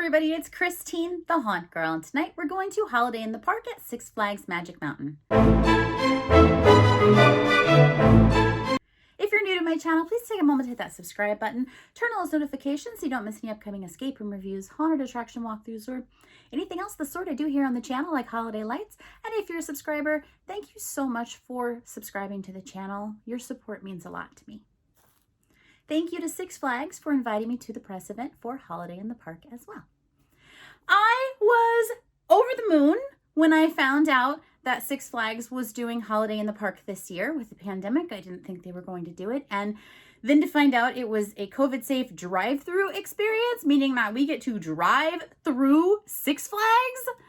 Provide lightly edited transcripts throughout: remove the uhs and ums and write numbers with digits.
everybody, it's Christine, the Haunt Girl, and tonight we're going to Holiday in the Park at Six Flags Magic Mountain. If you're new to my channel, please take a moment to hit that subscribe button, turn on those notifications so you don't miss any upcoming escape room reviews, haunted attraction walkthroughs, or anything else the sort I do here on the channel, like holiday lights. And if you're a subscriber, thank you so much for subscribing to the channel. Your support means a lot to me. Thank you to Six Flags for inviting me to the press event for Holiday in the Park as well. I was over the moon when I found out that Six Flags was doing Holiday in the Park this year with the pandemic. I didn't think they were going to do it. And then to find out it was a COVID-safe drive-through experience, meaning that we get to drive through Six Flags.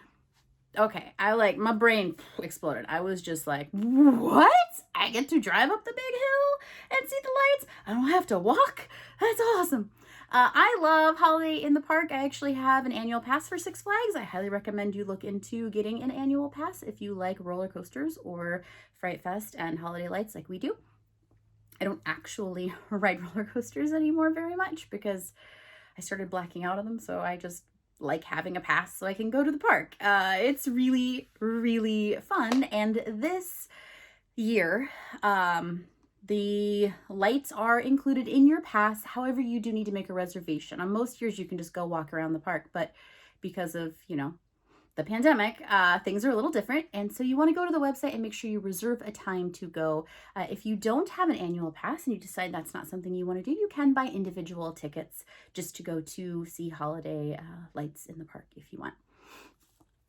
Okay, my brain exploded. I was just like, what? I get to drive up the big hill and see the lights? I don't have to walk? That's awesome. I love Holiday in the Park. I actually have an annual pass for Six Flags. I highly recommend you look into getting an annual pass if you like roller coasters or Fright Fest and holiday lights like we do. I don't actually ride roller coasters anymore very much because I started blacking out on them, so I just like having a pass so I can go to the park. It's really, really fun. And this year, the lights are included in your pass. However, you do need to make a reservation. On most years, you can just go walk around the park, but because of, the pandemic, things are a little different. And so you want to go to the website and make sure you reserve a time to go. If you don't have an annual pass and you decide that's not something you want to do, you can buy individual tickets just to go to see holiday lights in the park if you want.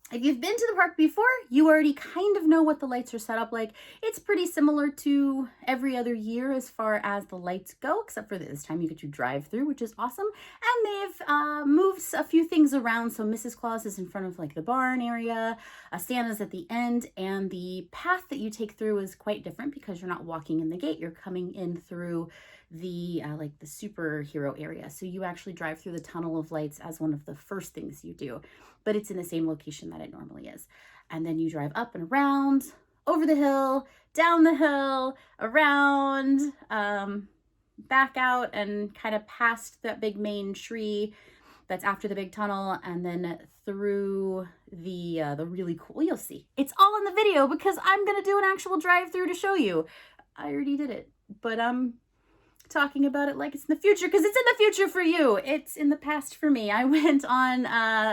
If you've been to the park before, you already kind of know what the lights are set up like. It's pretty similar to every other year as far as the lights go, except for this time you get to drive through, which is awesome. And they've moved a few things around. So Mrs. Claus is in front of the barn area, Santa's at the end, and the path that you take through is quite different because you're not walking in the gate. You're coming in through the the superhero area. So you actually drive through the tunnel of lights as one of the first things you do, but it's in the same location that it normally is. And then you drive up and around, over the hill, down the hill, around, back out and kind of past that big main tree that's after the big tunnel, and then through the really cool, you'll see. It's all in the video because I'm going to do an actual drive-through to show you. I already did it, but I'm talking about it like it's in the future because it's in the future for you. It's in the past for me. I went on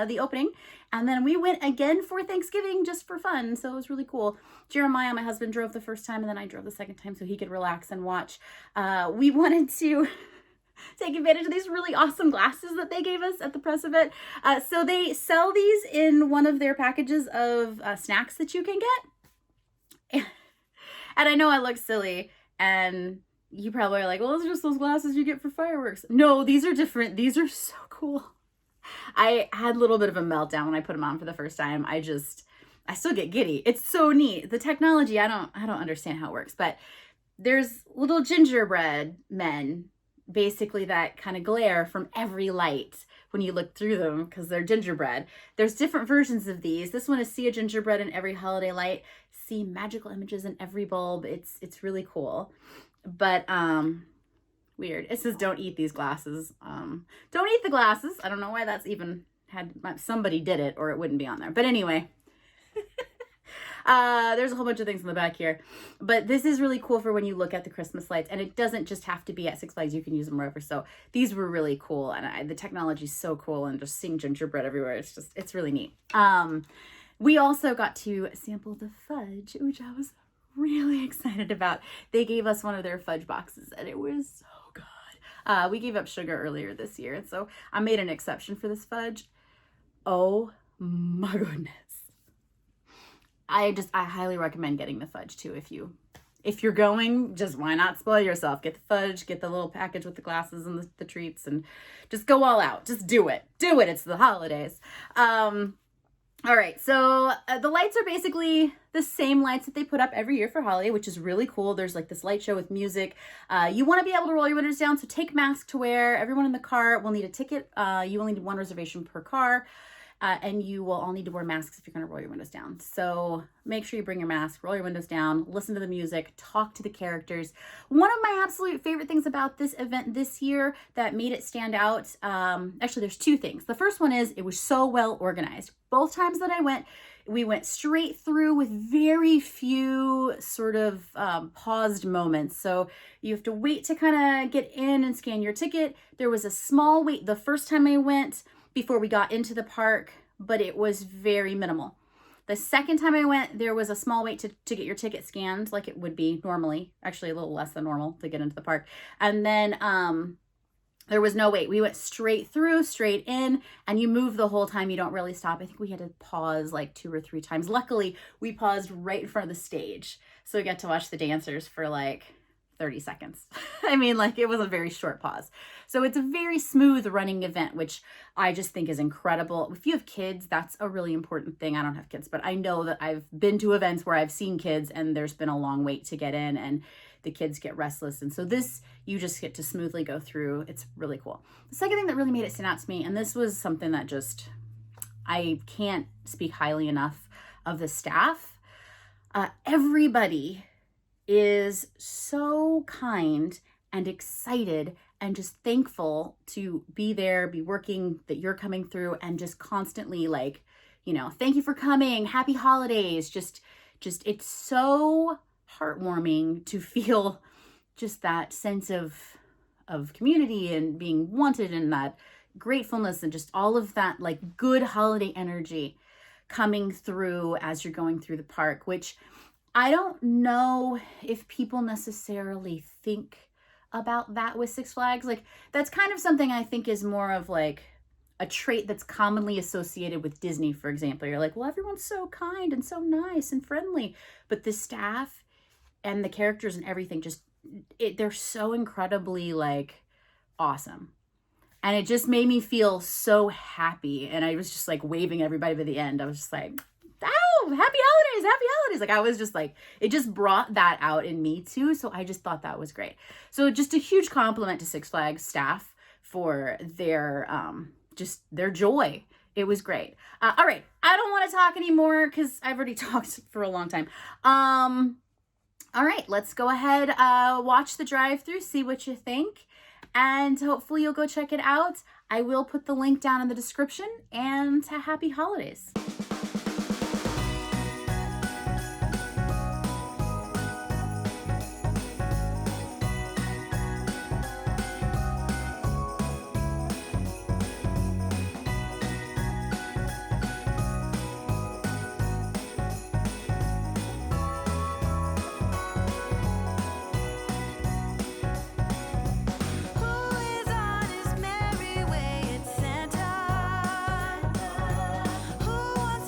the opening, and then we went again for Thanksgiving just for fun, so it was really cool. Jeremiah, my husband, drove the first time, and then I drove the second time so he could relax and watch. We wanted to take advantage of these really awesome glasses that they gave us at the press event. So they sell these in one of their packages of snacks that you can get. And I know I look silly, and you probably are like, well, it's just those glasses you get for fireworks. No, these are different. These are so cool. I had a little bit of a meltdown when I put them on for the first time. I still get giddy. It's so neat. The technology, I don't understand how it works, but there's little gingerbread men, basically, that kind of glare from every light when you look through them because they're gingerbread. There's different versions of these. This one is see a gingerbread in every holiday light, see magical images in every bulb. It's really cool. But weird. It says don't eat these glasses. Don't eat the glasses. I don't know why that's even somebody did it, or it wouldn't be on there. But anyway, there's a whole bunch of things in the back here. But this is really cool for when you look at the Christmas lights, and it doesn't just have to be at Six Flags. You can use them wherever. So these were really cool, and the technology is so cool, and just seeing gingerbread everywhere, it's really neat. We also got to sample the fudge, which I was really excited about. They gave us one of their fudge boxes, and it was so good. We gave up sugar earlier this year, and so I made an exception for this fudge. Oh my goodness. I highly recommend getting the fudge too. If you're going, just why not spoil yourself? Get the fudge, get the little package with the glasses and the treats, and just go all out. Just do it. Do it. It's the holidays. All right, so the lights are basically the same lights that they put up every year for holiday, which is really cool. There's this light show with music. You want to be able to roll your windows down, so take masks to wear. Everyone in the car will need a ticket. You only need one reservation per car. and you will all need to wear masks if you're going to roll your windows down. So make sure you bring your mask, roll your windows down, listen to the music, talk to the characters. One of my absolute favorite things about this event this year that made it stand out, actually there's two things. The first one is it was so well organized. Both times that I went, we went straight through with very few sort of paused moments. So you have to wait to kind of get in and scan your ticket. There was a small wait the first time I went before we got into the park, but it was very minimal. The second time I went, there was a small wait to get your ticket scanned like it would be normally, actually a little less than normal to get into the park. And then there was no wait. We went straight through, straight in, and you move the whole time. You don't really stop. I think we had to pause like 2 or 3 times. Luckily, we paused right in front of the stage. So we got to watch the dancers for like 30 seconds. I mean, like it was a very short pause. So it's a very smooth running event, which I just think is incredible. If you have kids, that's a really important thing. I don't have kids, but I know that I've been to events where I've seen kids and there's been a long wait to get in and the kids get restless. And so this, you just get to smoothly go through. It's really cool. The second thing that really made it stand out to me, and this was something that just, I can't speak highly enough of the staff. Everybody is so kind and excited and just thankful to be there, be working, that you're coming through, and just constantly like, you know, thank you for coming, happy holidays. Just it's so heartwarming to feel just that sense of community and being wanted and that gratefulness and just all of that like good holiday energy coming through as you're going through the park, which I don't know if people necessarily think about that with Six Flags. Like that's kind of something I think is more of like a trait that's commonly associated with Disney, for example. You're like, well, everyone's so kind and so nice and friendly, but the staff and the characters and everything just, they're so incredibly like awesome. And it just made me feel so happy. And I was just like waving everybody by the end. I was just like, oh, happy holidays, happy holidays. Like I was just like, it just brought that out in me too. So I just thought that was great. So just a huge compliment to Six Flags staff for their, just their joy. It was great. All right. I don't want to talk anymore because I've already talked for a long time. All right, let's go ahead, watch the drive-thru, see what you think, and hopefully you'll go check it out. I will put the link down in the description, and happy holidays. Who is on his merry way? It's Santa. Who wants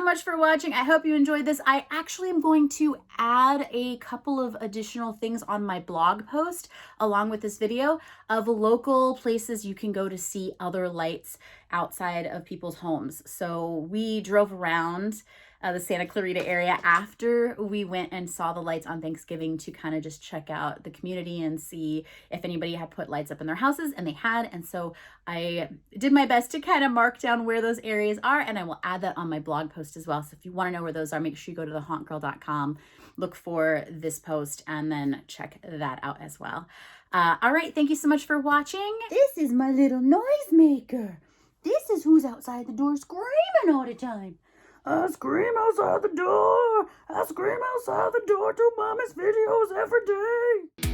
much for watching. I hope you enjoyed this. I actually am going to add a couple of additional things on my blog post along with this video of local places you can go to see other lights outside of people's homes. So we drove around the Santa Clarita area after we went and saw the lights on Thanksgiving to kind of just check out the community and see if anybody had put lights up in their houses, and they had. And so I did my best to kind of mark down where those areas are, and I will add that on my blog post as well. So if you want to know where those are, make sure you go to thehauntgirl.com, look for this post, and then check that out as well. All right, thank you so much for watching. This is my little noisemaker. This is who's outside the door screaming all the time. I scream outside the door. I scream outside the door to Mommy's videos every day.